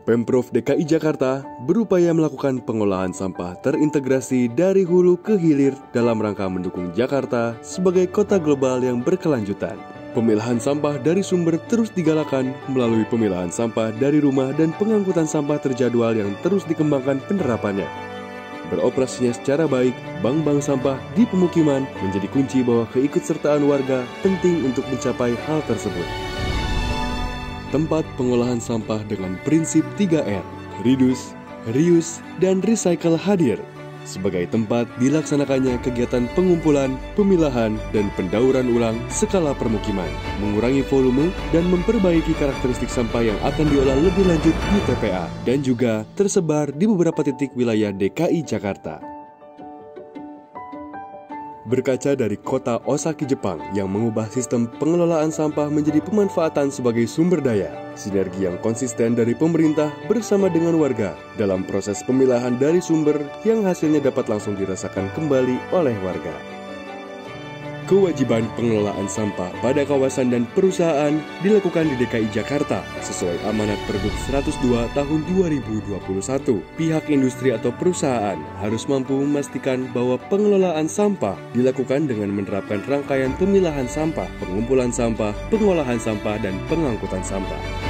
Pemprov DKI Jakarta berupaya melakukan pengolahan sampah terintegrasi dari hulu ke hilir dalam rangka mendukung Jakarta sebagai kota global yang berkelanjutan. Pemilahan sampah dari sumber terus digalakan melalui pemilahan sampah dari rumah dan pengangkutan sampah terjadwal yang terus dikembangkan penerapannya. Beroperasinya secara baik, bank-bank sampah di pemukiman menjadi kunci bahwa keikutsertaan warga penting untuk mencapai hal tersebut. Tempat pengolahan sampah dengan prinsip 3R, reduce, reuse, dan recycle hadir sebagai tempat dilaksanakannya kegiatan pengumpulan, pemilahan, dan pendauran ulang skala permukiman, mengurangi volume dan memperbaiki karakteristik sampah yang akan diolah lebih lanjut di TPA dan juga tersebar di beberapa titik wilayah DKI Jakarta. Berkaca dari kota Osaki, Jepang yang mengubah sistem pengelolaan sampah menjadi pemanfaatan sebagai sumber daya, sinergi yang konsisten dari pemerintah bersama dengan warga dalam proses pemilahan dari sumber yang hasilnya dapat langsung dirasakan kembali oleh warga. Kewajiban pengelolaan sampah pada kawasan dan perusahaan dilakukan di DKI Jakarta sesuai amanat Pergub 102 tahun 2021. Pihak industri atau perusahaan harus mampu memastikan bahwa pengelolaan sampah dilakukan dengan menerapkan rangkaian pemilahan sampah, pengumpulan sampah, pengolahan sampah, dan pengangkutan sampah.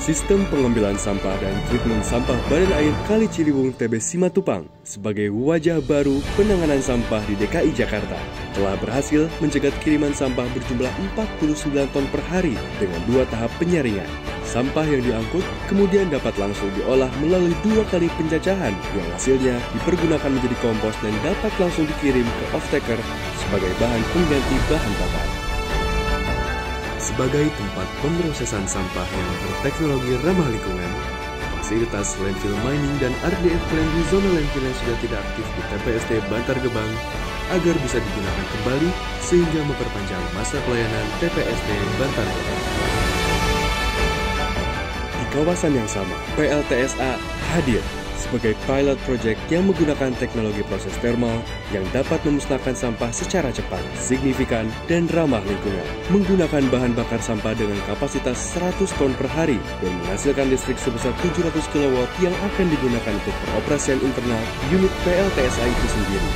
Sistem pengambilan sampah dan treatment sampah Badan Air Kali Ciliwung TB Simatupang sebagai wajah baru penanganan sampah di DKI Jakarta telah berhasil mencegat kiriman sampah berjumlah 49 ton per hari dengan 2 tahap penyaringan. Sampah yang diangkut kemudian dapat langsung diolah melalui 2 kali pencacahan yang hasilnya dipergunakan menjadi kompos dan dapat langsung dikirim ke off-taker sebagai bahan pengganti bahan bakar. Sebagai tempat pemrosesan sampah yang berteknologi ramah lingkungan, fasilitas landfill mining dan RDF plant di zona landfill yang sudah tidak aktif di TPST Bantar Gebang agar bisa digunakan kembali sehingga memperpanjang masa pelayanan TPST Bantar Gebang. Di kawasan yang sama, PLTSA hadir sebagai pilot project yang menggunakan teknologi proses thermal yang dapat memusnahkan sampah secara cepat, signifikan, dan ramah lingkungan. Menggunakan bahan bakar sampah dengan kapasitas 100 ton per hari dan menghasilkan listrik sebesar 700 kW yang akan digunakan untuk peroperasian internal unit PLTSA itu sendiri.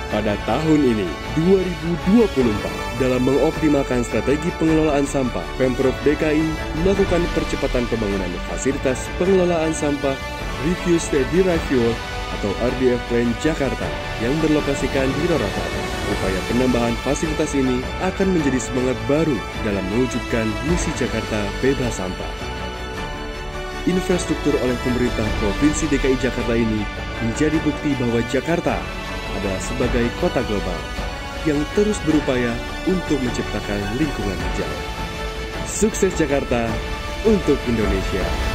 Pada tahun ini, 2024, dalam mengoptimalkan strategi pengelolaan sampah, Pemprov DKI melakukan percepatan pembangunan fasilitas pengelolaan sampah Refuse Derived Fuel atau RDF Plant Jakarta yang berlokasikan di Rorotan. Upaya penambahan fasilitas ini akan menjadi semangat baru dalam mewujudkan misi Jakarta bebas sampah. Infrastruktur oleh pemerintah Provinsi DKI Jakarta ini menjadi bukti bahwa Jakarta adalah sebagai kota global yang terus berupaya untuk menciptakan lingkungan hijau. Sukses Jakarta untuk Indonesia!